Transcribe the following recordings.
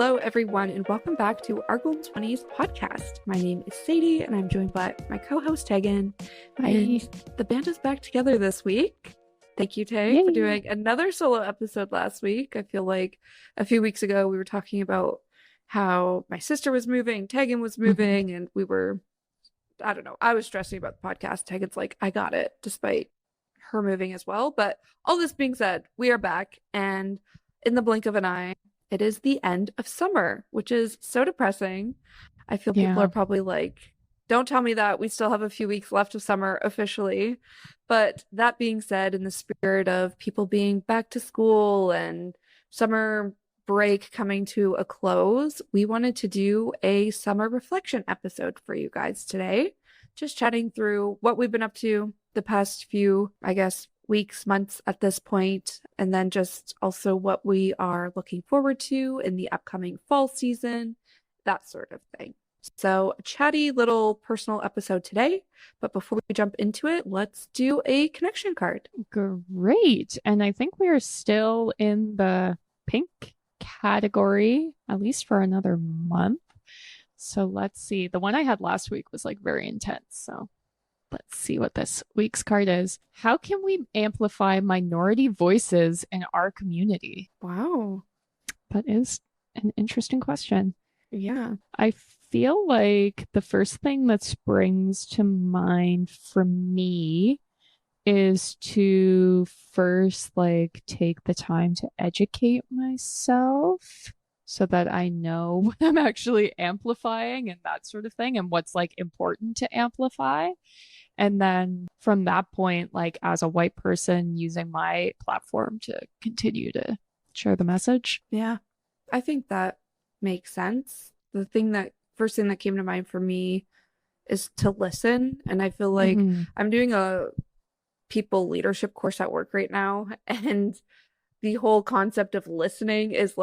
Hello, everyone, and welcome back to our Golden 20s podcast. My name is Sadie, and I'm joined by my co-host, Tegan. Hi. And the band is back together this week. Thank you, Teg, for doing another solo episode last week. I feel like a few weeks ago, we were talking about how my sister was moving, Tegan was moving, and we were, I don't know, I was stressing about the podcast. Tegan's like, I got it, despite her moving as well. But all this being said, we are back, and in the blink of an eye, it is the end of summer, which is so depressing. I feel people are probably like, don't tell me that. We still have a few weeks left of summer officially. But that being said, in the spirit of people being back to school and summer break coming to a close, we wanted to do a summer reflection episode for you guys today. Just chatting through what we've been up to the past few, I guess, weeks, months at this point, and then just also what we are looking forward to in the upcoming fall season, that sort of thing. So a chatty little personal episode today, but before we jump into it, let's do a connection card. Great. And I think we are still in the pink category, at least for another month. So let's see. The one I had last week was like very intense. So let's see what this week's card is. How can we amplify minority voices in our community? Wow. That is an interesting question. Yeah. I feel like the first thing that springs to mind for me is to first take the time to educate myself so that I know what I'm actually amplifying and that sort of thing, and what's important to amplify. And then from that point, as a white person using my platform to continue to share the message. Yeah, I think that makes sense. The first thing that came to mind for me is to listen. And I feel like I'm doing a people leadership course at work right now. And the whole concept of listening is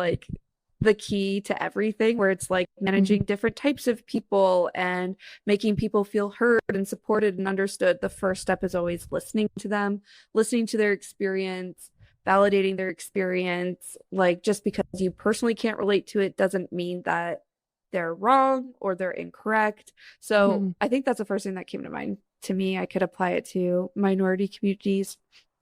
the key to everything, where it's managing different types of people and making people feel heard and supported and understood. The first step is always listening to them, listening to their experience, validating their experience. Just because you personally can't relate to it doesn't mean that they're wrong or they're incorrect. So I think that's the first thing that came to mind to me. I could apply it to minority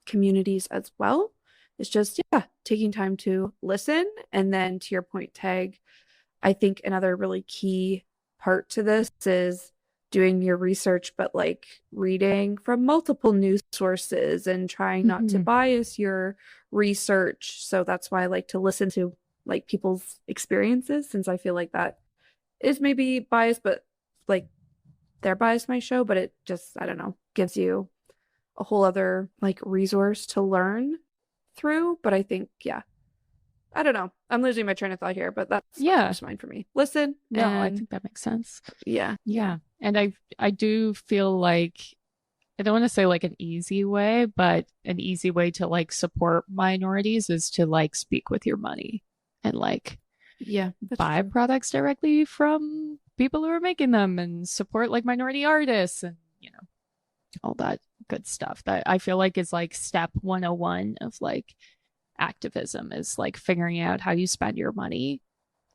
communities as well. It's just, taking time to listen. And then to your point, Tag, I think another really key part to this is doing your research, but reading from multiple news sources and trying not to bias your research. So that's why I like to listen to people's experiences, since I feel like that is maybe biased, but their bias might show, but it just, I don't know, gives you a whole other resource to learn through. But I think, I don't know, I'm losing my train of thought here, but that's just mine for me. Listen. No, I think that makes sense. Yeah And I do feel like, I don't want to say an easy way, but an easy way to support minorities is to speak with your money and buy products directly from people who are making them, and support minority artists, and all that good stuff that I feel is step 101 of activism, is figuring out how you spend your money,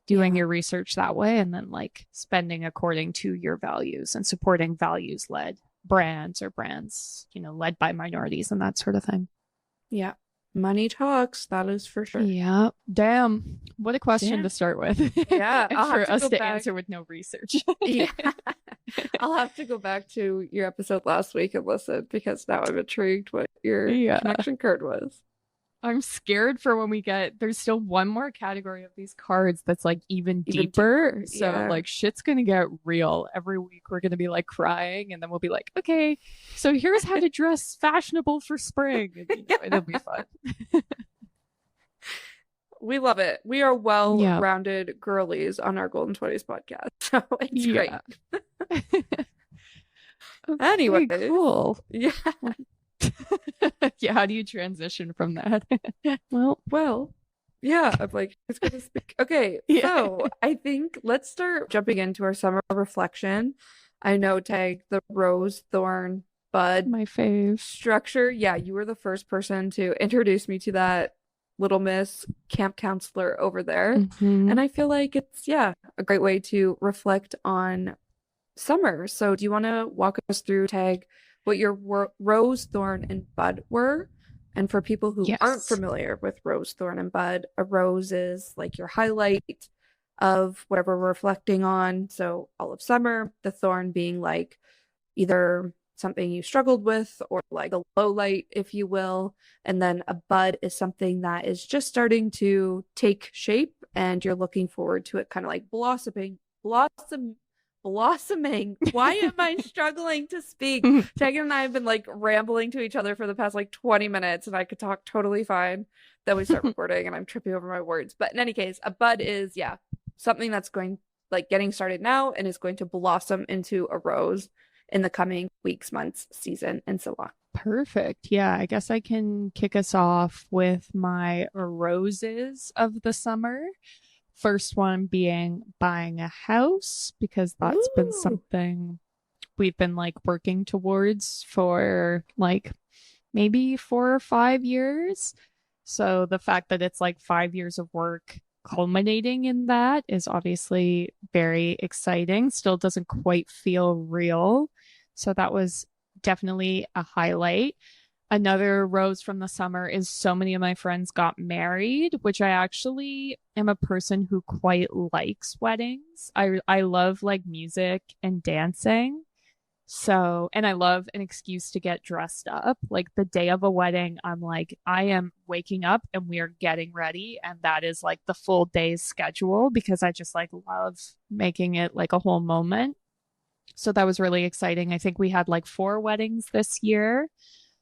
doing your research that way, and then spending according to your values and supporting values-led brands, or brands led by minorities and that sort of thing. Yeah, money talks, that is for sure. Yeah. Damn, what a question to start with. Yeah. And for us to answer with no research. Yeah. I'll have to go back to your episode last week and listen, because now I'm intrigued what your connection card was. I'm scared for when we there's still one more category of these cards that's even deeper. So shit's gonna get real. Every week we're gonna be crying, and then we'll be okay, so here's how to dress fashionable for spring. And, it'll be fun. We love it. We are well-rounded girlies on our Golden 20s podcast, so it's great. Anyway, cool. Yeah. Yeah, how do you transition from that? Well, yeah, I'm who's gonna speak? Okay, so I think let's start jumping into our summer reflection. I know, Tag, the rose, thorn, bud, my fave structure. Yeah, you were the first person to introduce me to that little miss camp counselor over there. Hmm. And I feel like it's, yeah, a great way to reflect on summer. So do you want to walk us through, tag, what your rose, thorn, and bud were? And for people who aren't Yes. familiar with rose, thorn, and bud, a rose is like your highlight of whatever we're reflecting on. So all of summer, the thorn being like either something you struggled with or like a low light, if you will. And then a bud is something that is just starting to take shape and you're looking forward to it kind of like blossoming. Why am I struggling to speak? Tegan and I have been like rambling to each other for the past like 20 minutes and I could talk totally fine. Then we start recording and I'm tripping over my words. But in any case, a bud is, yeah, something that's going like getting started now and is going to blossom into a rose in the coming weeks, months, season, and so on. Perfect. Yeah, I guess I can kick us off with my roses of the summer. First one being buying a house, because that's been Ooh. something we've been like working towards for like maybe 4 or 5 years. So the fact that it's like 5 years of work culminating in that is obviously very exciting. Still doesn't quite feel real. So that was definitely a highlight. Another rose from the summer is so many of my friends got married, which I actually am a person who quite likes weddings. I love like music and dancing. So, and I love an excuse to get dressed up. Like the day of a wedding, I'm like, I am waking up and we are getting ready. And that is like the full day's schedule because I just like love making it like a whole moment. So that was really exciting. I think we had like 4 weddings this year.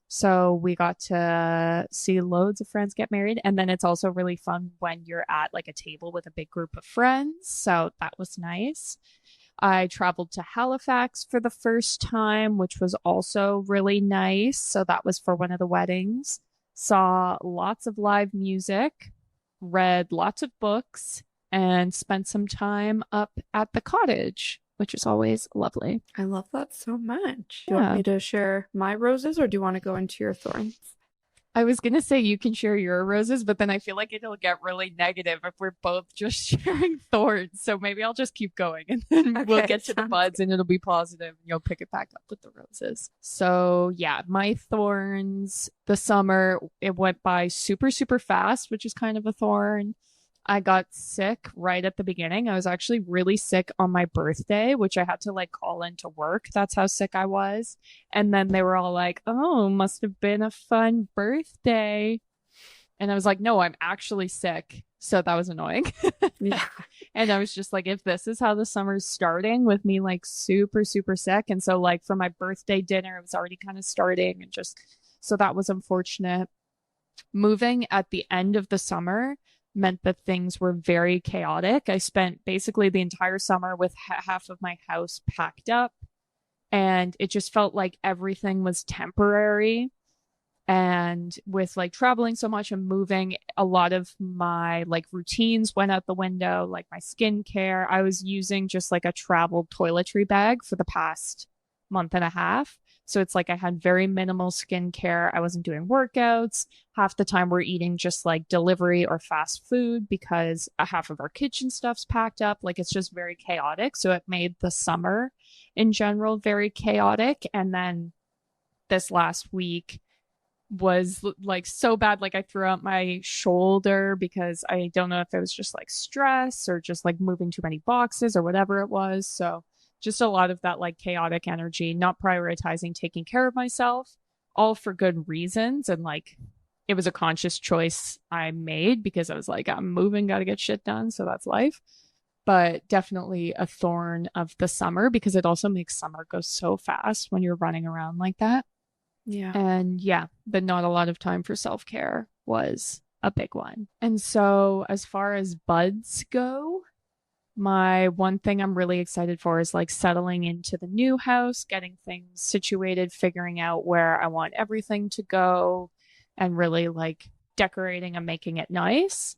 So we got to see loads of friends get married. And then it's also really fun when you're at like a table with a big group of friends. So that was nice. I traveled to Halifax for the first time, which was also really nice. So that was for one of the weddings. Saw lots of live music, read lots of books, and spent some time up at the cottage, which is always lovely. I love that so much. Do you want Yeah. me to share my roses or do you want to go into your thorns? I was gonna say you can share your roses, but then I feel like it'll get really negative if we're both just sharing thorns. So maybe I'll just keep going and then we'll Okay, get to the sounds buds good. and it'll be positive and you'll pick it back up with the roses. So yeah, my thorns, the summer, it went by super, super fast, which is kind of a thorn. I got sick right at the beginning. I was actually really sick on my birthday, which I had to like call into work. That's how sick I was. And then they were all like, oh, must have been a fun birthday. And I was like, no, I'm actually sick. So that was annoying. Yeah. And I was just like, if this is how the summer's starting with me like super, super sick. And so, like, for my birthday dinner, it was already kind of starting. And just so that was unfortunate. Moving at the end of the summer meant that things were very chaotic. I spent basically the entire summer with half of my house packed up, and it just felt like everything was temporary. And with like traveling so much and moving, a lot of my like routines went out the window, like my skincare. I was using just like a travel toiletry bag for the past month and a half. So it's like I had very minimal skincare. I wasn't doing workouts. Half the time we're eating just like delivery or fast food because half of our kitchen stuff's packed up. Like it's just very chaotic. So it made the summer in general very chaotic. And then this last week was like so bad. Like I threw out my shoulder because I don't know if it was just like stress or just like moving too many boxes or whatever it was. So just a lot of that like chaotic energy, not prioritizing taking care of myself, all for good reasons. And like it was a conscious choice I made because I was like, I'm moving, got to get shit done. So that's life. But definitely a thorn of the summer because it also makes summer go so fast when you're running around like that. Yeah. And yeah, the not a lot of time for self care was a big one. And so, as far as buds go, my one thing I'm really excited for is like settling into the new house, getting things situated, figuring out where I want everything to go, and really like decorating and making it nice.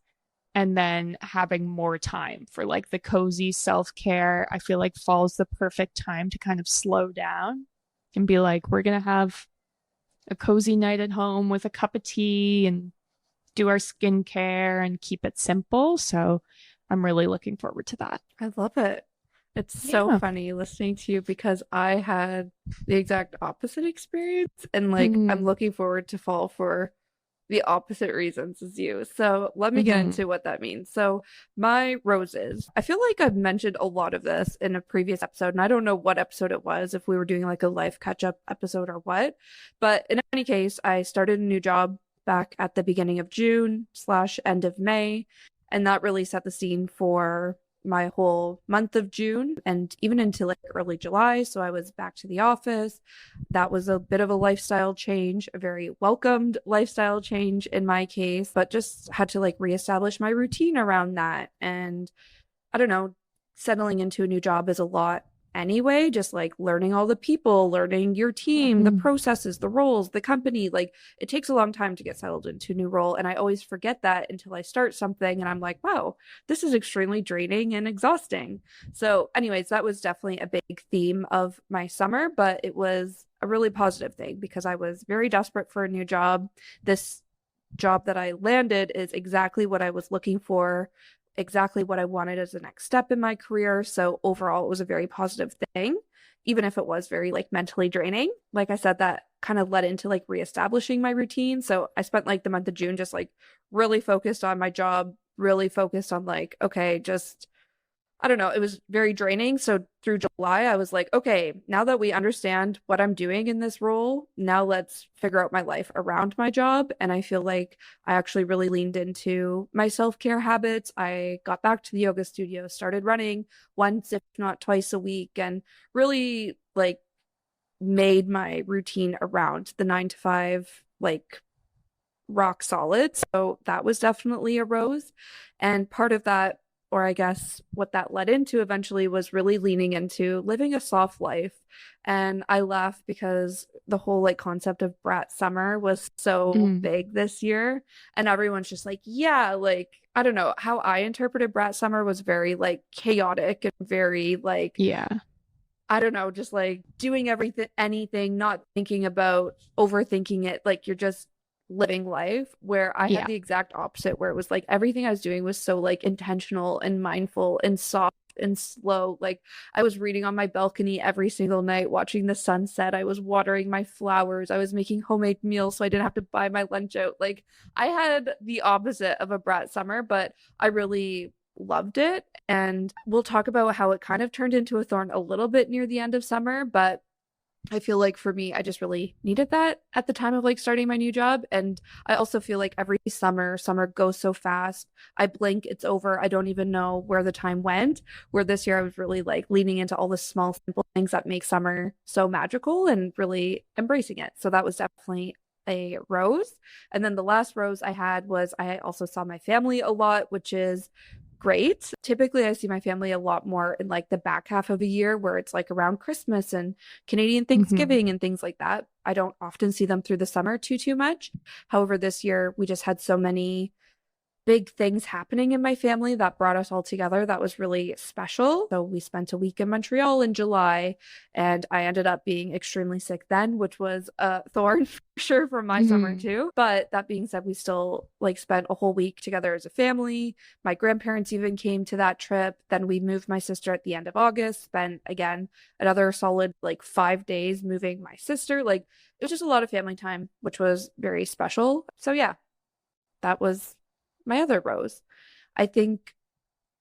And then having more time for like the cozy self care. I feel like fall's the perfect time to kind of slow down and be like, we're going to have a cozy night at home with a cup of tea and do our skincare and keep it simple. So I'm really looking forward to that. I love it. It's so Yeah. funny listening to you because I had the exact opposite experience and like I'm Mm-hmm. looking forward to fall for the opposite reasons as you. So let me get Mm-hmm. into what that means. So my roses, I feel like I've mentioned a lot of this in a previous episode, and I don't know what episode it was, if we were doing like a life catch up episode or what. But in any case, I started a new job back at the beginning of June slash end of May, and that really set the scene for my whole month of June and even into like early July. So I was back to the office. That was a bit of a lifestyle change, a very welcomed lifestyle change in my case, but just had to like reestablish my routine around that. And I don't know, settling into a new job is a lot anyway, just like learning all the people, learning your team, the Mm-hmm. processes, the roles, the company. Like it takes a long time to get settled into a new role. And I always forget that until I start something and I'm like, wow, this is extremely draining and exhausting. So, anyways, that was definitely a big theme of my summer, but it was a really positive thing because I was very desperate for a new job. This job that I landed is exactly what I was looking for, exactly what I wanted as the next step in my career. So overall, it was a very positive thing, even if it was very like mentally draining. Like I said, that kind of led into like reestablishing my routine. So I spent like the month of June just like really focused on my job, really focused on like, okay, just I don't know, it was very draining. So through July, I was like, okay, now that we understand what I'm doing in this role, now let's figure out my life around my job. And I feel like I actually really leaned into my self-care habits. I got back to the yoga studio, started running once, if not twice a week, and really like made my routine around the 9 to 5, like rock solid. So that was definitely a rose. And part of that, or I guess what that led into eventually, was really leaning into living a soft life. And I laugh because the whole like concept of brat summer was so Mm-hmm. big this year. And everyone's just like, yeah, like, I don't know how I interpreted brat summer was very like chaotic and very like Yeah. I don't know, just like doing everything, anything, not thinking about overthinking it. Like you're just living life. Where I had Yeah. the exact opposite, where it was like everything I was doing was so like intentional and mindful and soft and slow. Like I was reading on my balcony every single night, watching the sunset. I was watering my flowers. I was making homemade meals so I didn't have to buy my lunch out. Like I had the opposite of a brat summer, but I really loved it. And we'll talk about how it kind of turned into a thorn a little bit near the end of summer, but I feel like for me, I just really needed that at the time of like starting my new job. And I also feel like every summer goes so fast. I blink, it's over. I don't even know where the time went. Where this year I was really like leaning into all the small, simple things that make summer so magical and really embracing it. So that was definitely a rose. And then the last rose I had was I also saw my family a lot, which is great. Typically, I see my family a lot more in like the back half of a year where it's like around Christmas and Canadian Mm-hmm. Thanksgiving and things like that. I don't often see them through the summer too much. However, this year we just had so many big things happening in my family that brought us all together. That was really special. So we spent a week in Montreal in July, and I ended up being extremely sick then, which was a thorn for sure for my summer Mm-hmm. too. But that being said, we still like spent a whole week together as a family. My grandparents even came to that trip. Then we moved my sister at the end of August, spent again another solid like 5 days moving my sister. Like it was just a lot of family time, which was very special. So yeah, that was my other rose. I think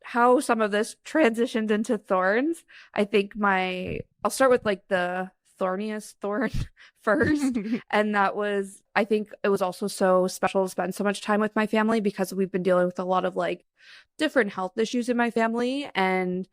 how some of this transitioned into thorns, I think I'll start with like the thorniest thorn first. And that was, I think it was also so special to spend so much time with my family because we've been dealing with a lot of like different health issues in my family. And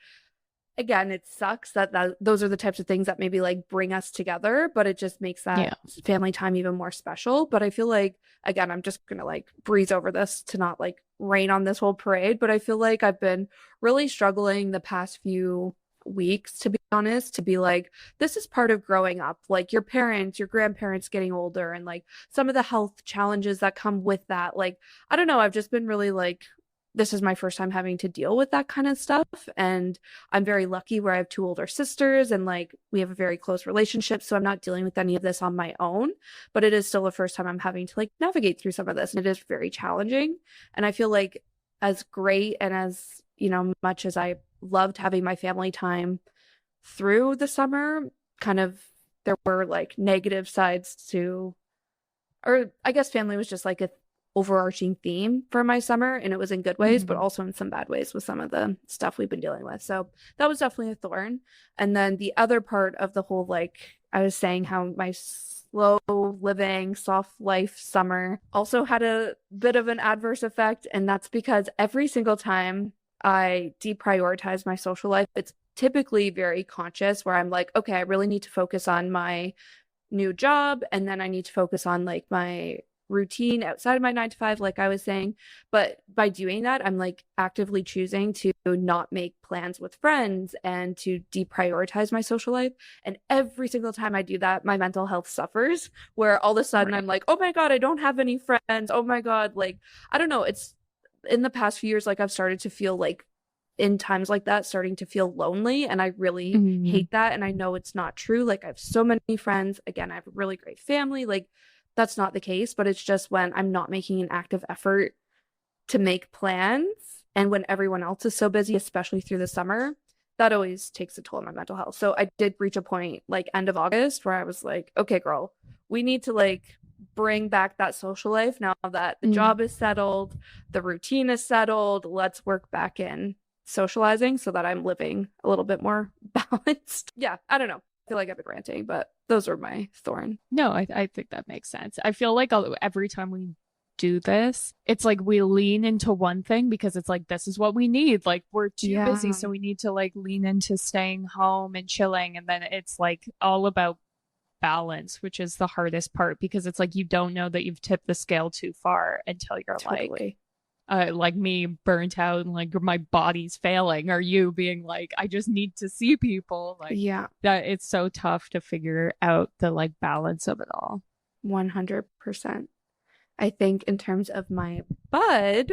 again, it sucks that those are the types of things that maybe like bring us together, but it just makes that Yeah. family time even more special. But I feel like, again, I'm just gonna like breeze over this to not like rain on this whole parade, but I feel like I've been really struggling the past few weeks, to be honest, to be like, this is part of growing up, like your parents, your grandparents getting older, and like some of the health challenges that come with that. Like, I don't know, I've just been really like this is my first time having to deal with that kind of stuff. And I'm very lucky where I have two older sisters and like we have a very close relationship. So I'm not dealing with any of this on my own, but it is still the first time I'm having to like navigate through some of this. And it is very challenging. And I feel like as great and as, you know, much as I loved having my family time through the summer, kind of there were like negative sides to, or I guess family was just like a overarching theme for my summer, and it was in good ways but also in some bad ways with some of the stuff we've been dealing with. So that was definitely a thorn. And then the other part of the whole, like I was saying, how my slow living soft life summer also had a bit of an adverse effect, and that's because every single time I deprioritize my social life, it's typically very conscious where I'm like, okay, I really need to focus on my new job, and then I need to focus on like my routine outside of my 9 to 5, like I was saying. But by doing that, I'm like actively choosing to not make plans with friends and to deprioritize my social life. And every single time I do that, my mental health suffers, where all of a sudden I'm like, oh my God, I don't have any friends. Oh my God. Like, I don't know. It's in the past few years, like I've started to feel like in times like that, starting to feel lonely. And I really hate that. And I know it's not true. Like I have so many friends. Again, I have a really great family. Like that's not the case, but it's just when I'm not making an active effort to make plans and when everyone else is so busy, especially through the summer, that always takes a toll on my mental health. So I did reach a point like end of August where I was like, okay, girl, we need to like bring back that social life now that the job is settled, the routine is settled. Let's work back in socializing so that I'm living a little bit more balanced. Yeah, I don't know. I feel like I've been ranting, but those are my thorn. No, I think that makes sense. I feel like every time we do this, it's like we lean into one thing because it's like, this is what we need. Like, we're too busy, so we need to like lean into staying home and chilling. And then it's like all about balance, which is the hardest part because it's like you don't know that you've tipped the scale too far until you're like me burnt out and like my body's failing, or you being like, I just need to see people. Like, yeah, that it's so tough to figure out the like balance of it all. 100%. I think in terms of my bud,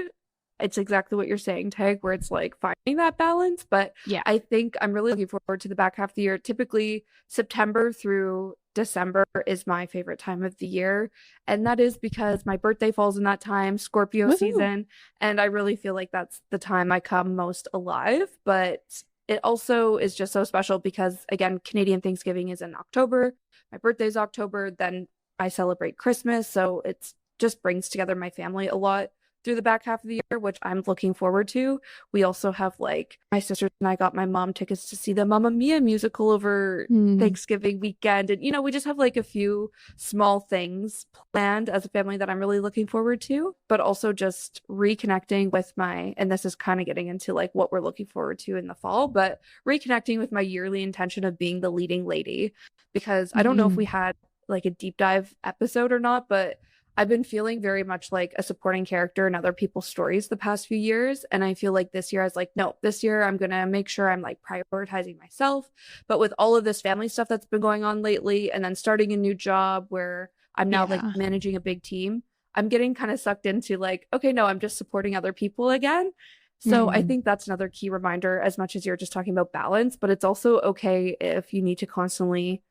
it's exactly what you're saying, Tag, where it's like finding that balance. But yeah, I think I'm really looking forward to the back half of the year. Typically, September through December is my favorite time of the year. And that is because my birthday falls in that time, Scorpio season. And I really feel like that's the time I come most alive. But it also is just so special because, again, Canadian Thanksgiving is in October. My birthday's October. Then I celebrate Christmas. So it's just brings together my family a lot through the back half of the year, which I'm looking forward to. We also have like my sisters and I got my mom tickets to see the Mamma Mia musical over Thanksgiving weekend. And, you know, we just have like a few small things planned as a family that I'm really looking forward to, but also just reconnecting with and this is kind of getting into like what we're looking forward to in the fall, but reconnecting with my yearly intention of being the leading lady, because I don't know if we had like a deep dive episode or not, but I've been feeling very much like a supporting character in other people's stories the past few years. And I feel like this year I was like, no, this year I'm going to make sure I'm like prioritizing myself. But with all of this family stuff that's been going on lately, and then starting a new job where I'm now like managing a big team, I'm getting kind of sucked into like, okay, no, I'm just supporting other people again. So I think that's another key reminder, as much as you're just talking about balance, but it's also okay if you need to constantly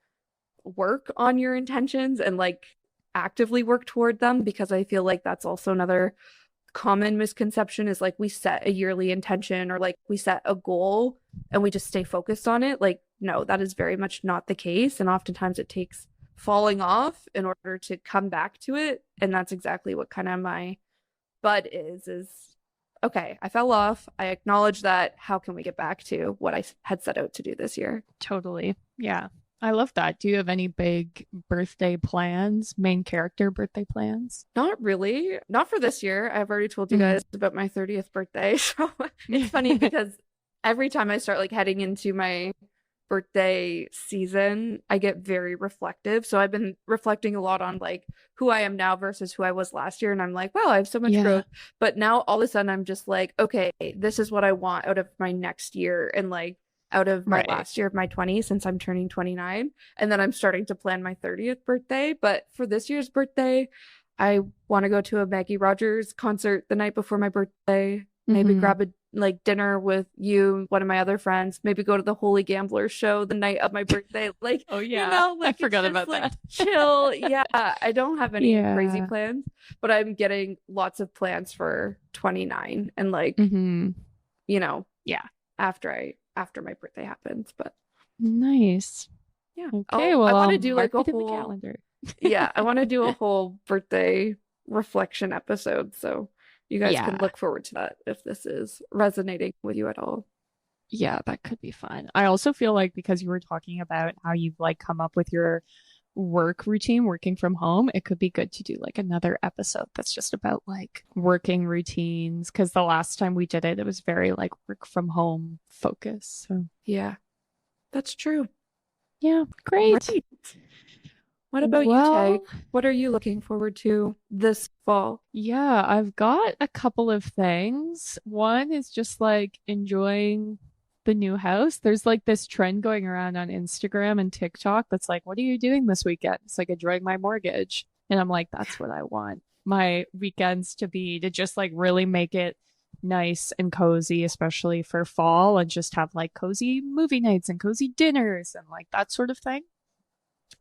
work on your intentions and like actively work toward them, because I feel like that's also another common misconception is like we set a yearly intention or like we set a goal and we just stay focused on it. Like, no, that is very much not the case. And oftentimes it takes falling off in order to come back to it. And that's exactly what kind of my bud is okay, I fell off. I acknowledge that. How can we get back to what I had set out to do this year? Totally. Yeah. I love that. Do you have any big birthday plans, main character birthday plans? Not really. Not for this year. I've already told you guys about my 30th birthday. So it's funny because every time I start like heading into my birthday season, I get very reflective. So I've been reflecting a lot on like who I am now versus who I was last year. And I'm like, wow, I have so much growth. But now all of a sudden I'm just like, okay, this is what I want out of my next year. And like, out of my last year of my 20s, since I'm turning 29. And then I'm starting to plan my 30th birthday. But for this year's birthday, I want to go to a Maggie Rogers concert the night before my birthday. maybe grab a like dinner with you, one of my other friends, maybe go to the Holy Gambler show the night of my birthday. Like, Oh you yeah, know, I like it's forgot just about like that. chill. Yeah, I don't have any crazy Yeah. plans, but I'm getting lots of plans for 29 and like, Hmm. you know, Yeah. after my birthday happens. But Nice. yeah, Okay, I well, want I'll to do like mark a it in the whole calendar. yeah, I want to do a whole birthday reflection episode. So you guys can Yeah. look forward to that if this is resonating with you at all. Yeah, that could be fun. I also feel like because you were talking about how you've like come up with your work routine working from home, it could be good to do like another episode that's just about like working routines. Because the last time we did it, it was very like work from home focus. So Yeah, that's true. yeah, great. Great. What about you, Tay? Well, What are you looking forward to this fall? yeah, I've got a couple of things. One is just like enjoying the new house. There's like this trend going around on Instagram and TikTok that's like, what are you doing this weekend? It's like enjoying my mortgage. And I'm like, that's what I want my weekends to be, to just like really make it nice and cozy, especially for fall, and just have like cozy movie nights and cozy dinners and like that sort of thing.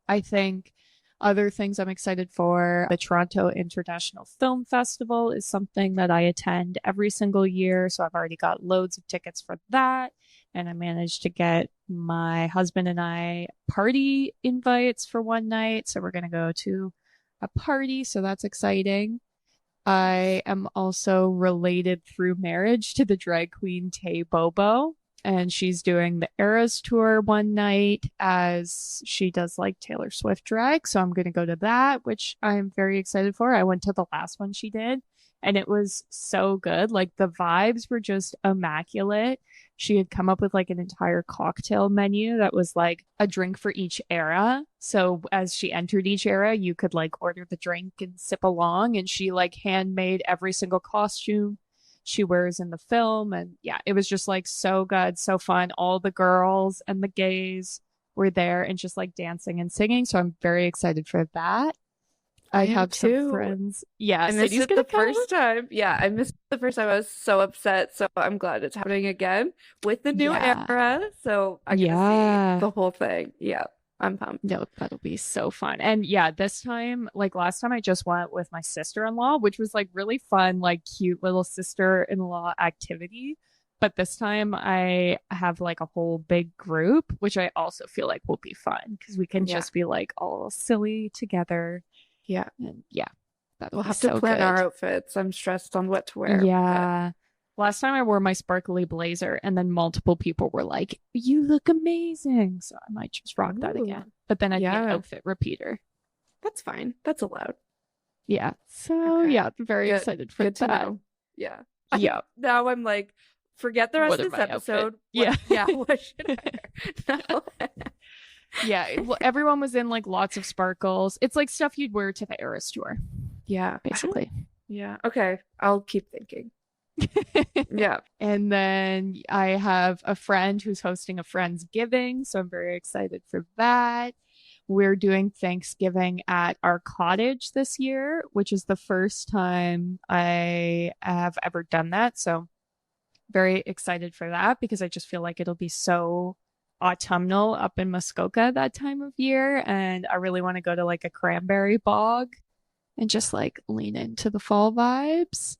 I think other things I'm excited for, the Toronto International Film Festival is something that I attend every single year. So I've already got loads of tickets for that. And I managed to get my husband and I party invites for one night. So we're going to go to a party. So that's exciting. I am also related through marriage to the drag queen Tay Bobo, and she's doing the Eras tour one night as she does like Taylor Swift drag. So I'm going to go to that, which I'm very excited for. I went to the last one she did, and it was so good. Like the vibes were just immaculate. She had come up with like an entire cocktail menu that was like a drink for each era. So as she entered each era, you could like order the drink and sip along. And she like handmade every single costume she wears in the film. And yeah, it was just like so good, so fun. All the girls and the gays were there and just like dancing and singing. So I'm very excited for that. I I am have some too. friends. Yeah, I missed Sadie's it gonna the come. first time. Yeah, I missed it the first time. I was so upset. So I'm glad it's happening again with the new Yeah. era. So I get to see Yeah. the whole thing. Yeah, I'm pumped. No, that'll be so fun. And yeah, this time, like last time, I just went with my sister-in-law, which was like really fun, like cute little sister-in-law activity. But this time I have like a whole big group, which I also feel like will be fun because we can Yeah, just be like all silly together. yeah. And yeah, that'll We'll be have to so plan our good. outfits. I'm stressed on what to wear. But Yeah. Last time I wore my sparkly blazer, and then multiple people were like, "You look amazing." So I might just rock that ooh, again. But then I'd be an yeah, outfit repeater. that's fine. That's allowed. Yeah. So Okay, yeah, very good. excited for Good to that. know. Yeah. Yeah. Now I'm like, forget the rest What are of this my outfit? episode. What? Yeah. Yeah. What should I wear? No. Yeah. Well, everyone was in like lots of sparkles. It's like stuff you'd wear to the Eras tour, Yeah. basically. Yeah. Okay. I'll keep thinking. Yeah. And then I have a friend who's hosting a Friendsgiving, so I'm very excited for that. We're doing Thanksgiving at our cottage this year, which is the first time I have ever done that. So very excited for that because I just feel like it'll be so autumnal up in Muskoka that time of year. And I really want to go to like a cranberry bog and just like lean into the fall vibes.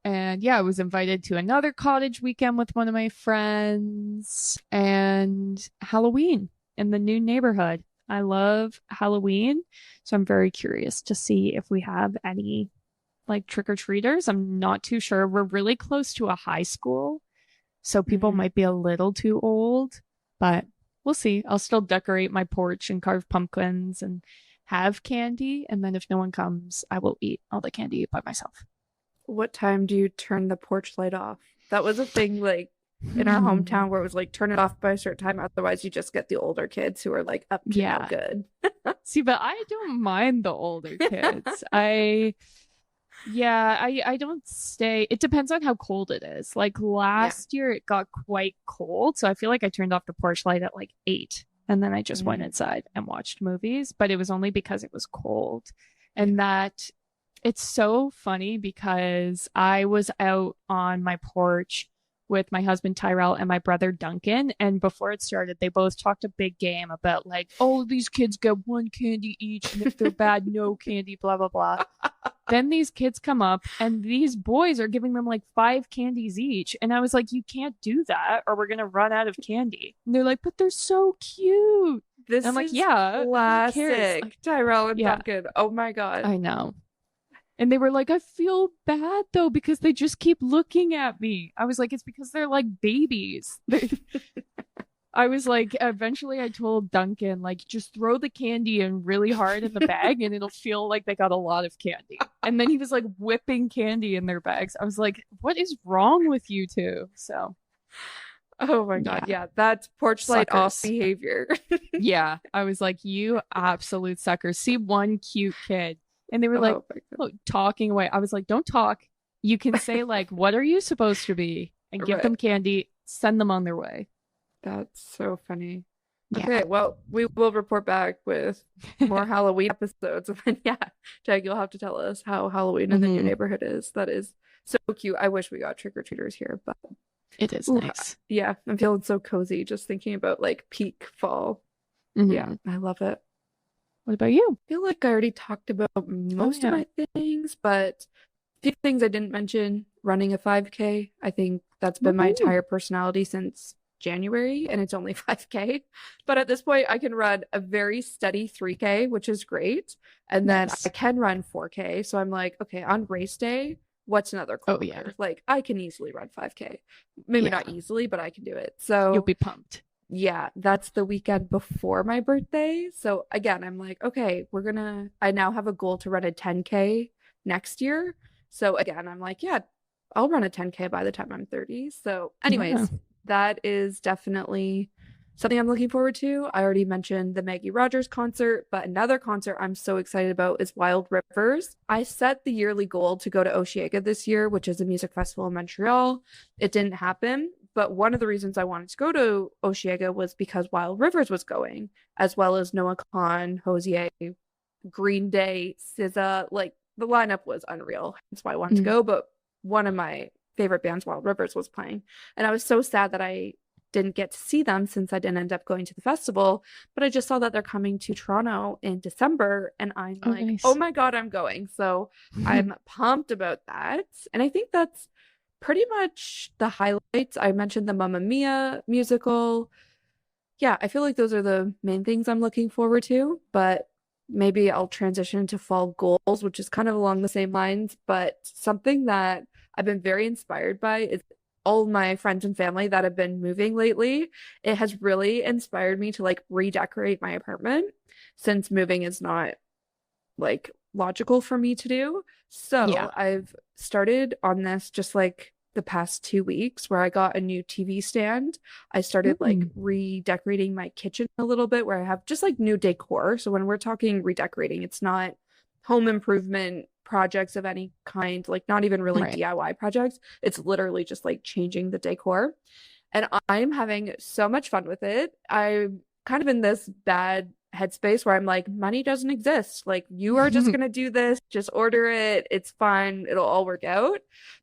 And yeah, I was invited to another cottage weekend with one of my friends and Halloween in the new neighborhood. I love Halloween. So I'm very curious to see if we have any like trick-or-treaters. I'm not too sure. We're really close to a high school, so people Mhm. might be a little too old, but we'll see. I'll still decorate my porch and carve pumpkins and have candy. And then if no one comes, I will eat all the candy by myself. What time do you turn the porch light off? That was a thing like in our Hmm. hometown where it was like turn it off by a certain time. Otherwise, you just get the older kids who are like up to no Yeah. good. See, but I don't mind the older kids. I don't stay. It depends on how cold it is. Like Yeah. last year it got quite cold, so I feel like I turned off the porch light at like 8 and then I just went Mm. inside and watched movies, but it was only because it was cold. Yeah. And that It's so funny because I was out on my porch with my husband Tyrell and my brother Duncan, and before it started, they both talked a big game about like, oh, these kids get one candy each, and if they're bad, no candy, blah blah blah. Then these kids come up and these boys are giving them like five candies each. And I was like, you can't do that or we're going to run out of candy. And they're like, but they're so cute. And I'm This like, is yeah, who cares? classic Like, Tyrell and yeah, Duncan. Oh my God. I know. And they were like, I feel bad though because they just keep looking at me. I was like, it's because they're like babies. I was like, eventually I told Duncan, like, just throw the candy in really hard in the bag and it'll feel like they got a lot of candy. And then he was like whipping candy in their bags. I was like, what is wrong with you two? So, Oh my God. yeah, Yeah, that's porch light off suckers. behavior. Yeah, I was like, you absolute suckers. See one cute kid. And they were like, Oh my God. oh, talking away. I was like, don't talk. You can say, like, what are you supposed to be? And give Right. them candy, send them on their way. That's so funny. Yeah. Okay, well, we will report back with more Halloween episodes. And then, yeah, Jag, you'll have to tell us how Halloween in the new Hmm. neighborhood is. That is so cute. I wish we got trick-or-treaters here, but It is ooh, nice. yeah, I'm feeling so cozy just thinking about like peak fall. Yeah, Hmm. I love it. What about you? I feel like I already talked about Oh, most of yeah. my things, but a few things I didn't mention. Running a 5K, I think that's been my Woohoo. entire personality since January, and it's only 5K. But at this point, I can run a very steady 3K, which is great. And then I Nice. can run 4K. So I'm like, okay, on race day, what's another Oh, yeah. kilometer? Like, I can easily run 5K. Maybe Yeah. not easily, but I can do it. You'll So be pumped. yeah, that's the weekend before my birthday. So again, I'm like, okay, I now have a goal to run a 10K next year. So again, I'm like, yeah, I'll run a 10K by the time I'm 30. So, Yeah. anyways, that is definitely something I'm looking forward to. I already mentioned the Maggie Rogers concert, but another concert I'm so excited about is Wild Rivers. I set the yearly goal to go to Osheaga this year, which is a music festival in Montreal. It didn't happen, but one of the reasons I wanted to go to Osheaga was because Wild Rivers was going, as well as Noah Kahan, Hosier, Green Day, SZA. Like the lineup was unreal. That's why I wanted to Mm. go. But one of my favorite bands, Wild Rivers, was playing. And I was so sad that I didn't get to see them since I didn't end up going to the festival. But I just saw that they're coming to Toronto in December. And I'm Oh, like, oh nice. my God, I'm going. So I'm pumped about that. And I think that's pretty much the highlights. I mentioned the Mamma Mia musical. Yeah, I feel like those are the main things I'm looking forward to, but maybe I'll transition to fall goals, which is kind of along the same lines, but something that I've been very inspired by is all my friends and family that have been moving lately. It has really inspired me to like redecorate my apartment since moving is not like logical for me to do. Yeah. So I've started on this just like the past 2 weeks where I got a new TV stand. I started like Mm. redecorating my kitchen a little bit where I have just like new decor. So when we're talking redecorating, it's not home improvement projects of any kind, like not even really Right. DIY projects. It's literally just like changing the decor. And I'm having so much fun with it. I'm kind of in this bad headspace where I'm like, money doesn't exist. Like, you are just going to do this, just order it. It's fine. It'll all work out.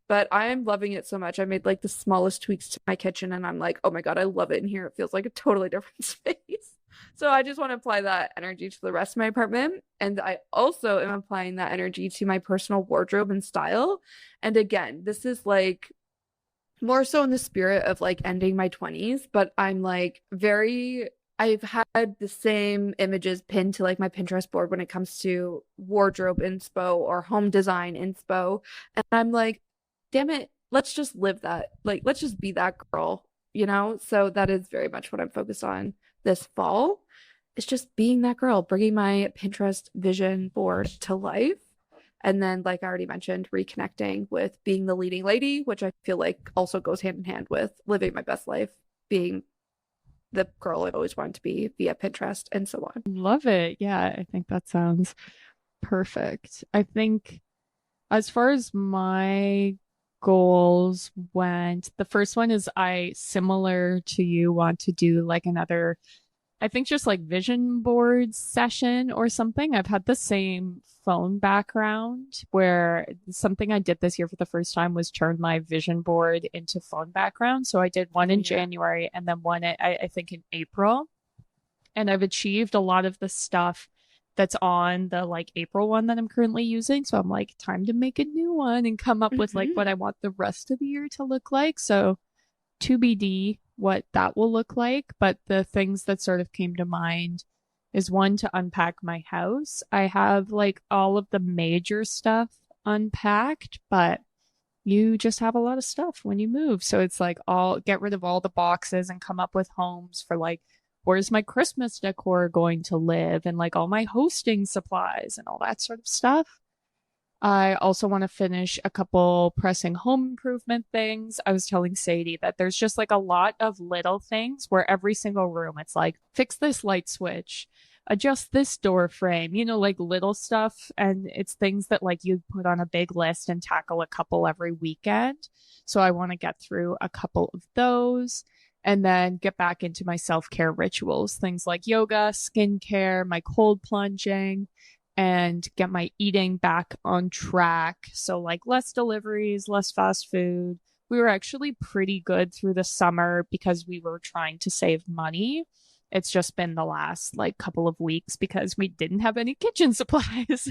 But I am loving it so much. I made like the smallest tweaks to my kitchen and I'm like, oh my God, I love it in here. It feels like a totally different space. So I just want to apply that energy to the rest of my apartment. And I also am applying that energy to my personal wardrobe and style. And again, this is like more so in the spirit of like ending my 20s, but I'm like I've had the same images pinned to like my Pinterest board when it comes to wardrobe inspo or home design inspo. And I'm like, damn it, let's just live that. Like, let's just be that girl, you know? So that is very much what I'm focused on this fall. It's just being that girl, bringing my Pinterest vision board to life. And then, like I already mentioned, reconnecting with being the leading lady, which I feel like also goes hand in hand with living my best life, being the girl I always wanted to be via Pinterest and so on. Love it. Yeah, I think that sounds perfect. I think as far as my goals went, the first one is I, similar to you, want to do like another I think just like vision board session or something. I've had the same phone background where something I did this year for the first time was turn my vision board into phone background. So I did one in January and then one, I think, in April. And I've achieved a lot of the stuff that's on the like April one that I'm currently using. So I'm like, time to make a new one and come up with like what I want the rest of the year to look like. So TBD what that will look like. But the things that sort of came to mind is one, to unpack my house. I have like all of the major stuff unpacked, but you just have a lot of stuff when you move. So it's like all get rid of all the boxes and come up with homes for like, where's my Christmas decor going to live, and like all my hosting supplies and all that sort of stuff. I also want to finish a couple pressing home improvement things. I was telling Sadie that there's just like a lot of little things where every single room, it's like, fix this light switch, adjust this door frame, you know, like little stuff. And it's things that like you put on a big list and tackle a couple every weekend. So I want to get through a couple of those and then get back into my self-care rituals, things like yoga, skincare, my cold plunging, and get my eating back on track. So like less deliveries, less fast food. We were actually pretty good through the summer because we were trying to save money. It's just been the last like couple of weeks because we didn't have any kitchen supplies.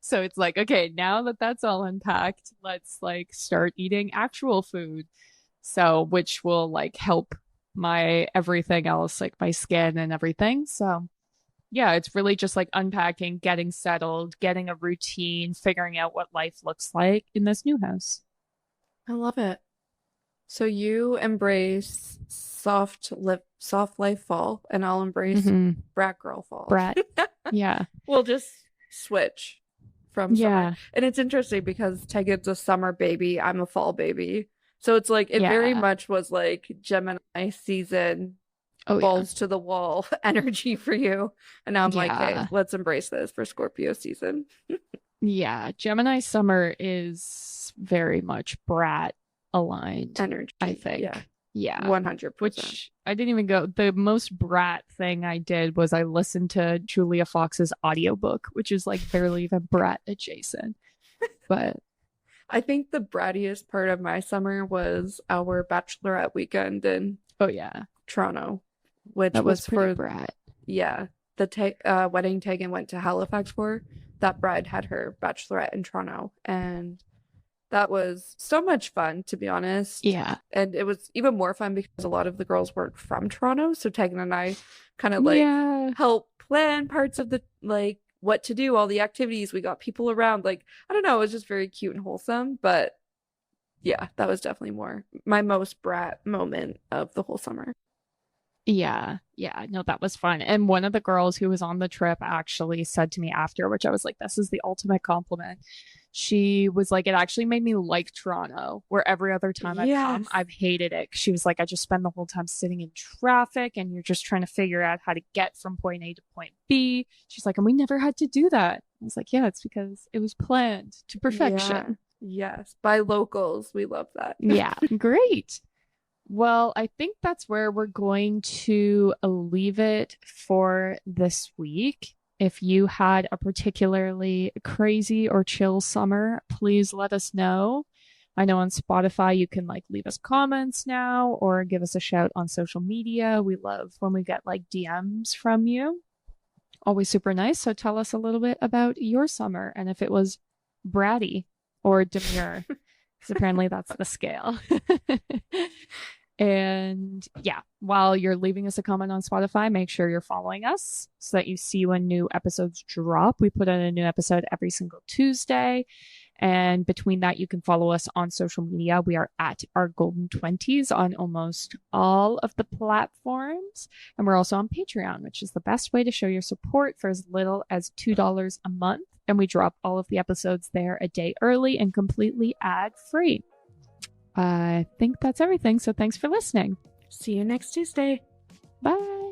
So it's like, okay, now that that's all unpacked, let's like start eating actual food. So which will like help my everything else, like my skin and everything. So yeah, it's really just like unpacking, getting settled, getting a routine, figuring out what life looks like in this new house. I love it. So you embrace soft life fall, and I'll embrace brat girl fall. Brat. Yeah. We'll just switch from summer. And it's interesting because Tegan's a summer baby, I'm a fall baby. So it's like it very much was like Gemini season. Balls to the wall energy for you. And now I'm like, hey, let's embrace this for Scorpio season. Yeah. Gemini summer is very much brat aligned energy, I think. Yeah. 100%. Which I didn't even go. The most brat thing I did was I listened to Julia Fox's audiobook, which is like barely even brat adjacent. But I think the brattiest part of my summer was our bachelorette weekend in Toronto. Which that was for brat. Yeah. The wedding Tegan went to Halifax for. That bride had her bachelorette in Toronto. And that was so much fun, to be honest. Yeah. And it was even more fun because a lot of the girls weren't from Toronto. So Tegan and I kind of like helped plan parts of the like what to do, all the activities. We got people around. Like, I don't know, it was just very cute and wholesome. But yeah, that was definitely my most brat moment of the whole summer. Yeah. No, that was fun. And one of the girls who was on the trip actually said to me after, which I was like, this is the ultimate compliment. She was like, it actually made me like Toronto, where every other time I've come, I've hated it. She was like, I just spend the whole time sitting in traffic and you're just trying to figure out how to get from point A to point B. She's like, and we never had to do that. I was like, yeah, it's because it was planned to perfection. Yes. By locals. We love that. Yeah. Great. Well, I think that's where we're going to leave it for this week. If you had a particularly crazy or chill summer, please let us know. I know on Spotify you can like leave us comments now or give us a shout on social media. We love when we get like DMs from you. Always super nice. So tell us a little bit about your summer and if it was bratty or demure, because apparently that's the scale. And yeah, while you're leaving us a comment on Spotify, make sure you're following us so that you see when new episodes drop. We put out a new episode every single Tuesday. And between that, you can follow us on social media. We are at our Golden 20s on almost all of the platforms. And we're also on Patreon, which is the best way to show your support for as little as $2 a month. And we drop all of the episodes there a day early and completely ad-free. I think that's everything. So thanks for listening. See you next Tuesday. Bye.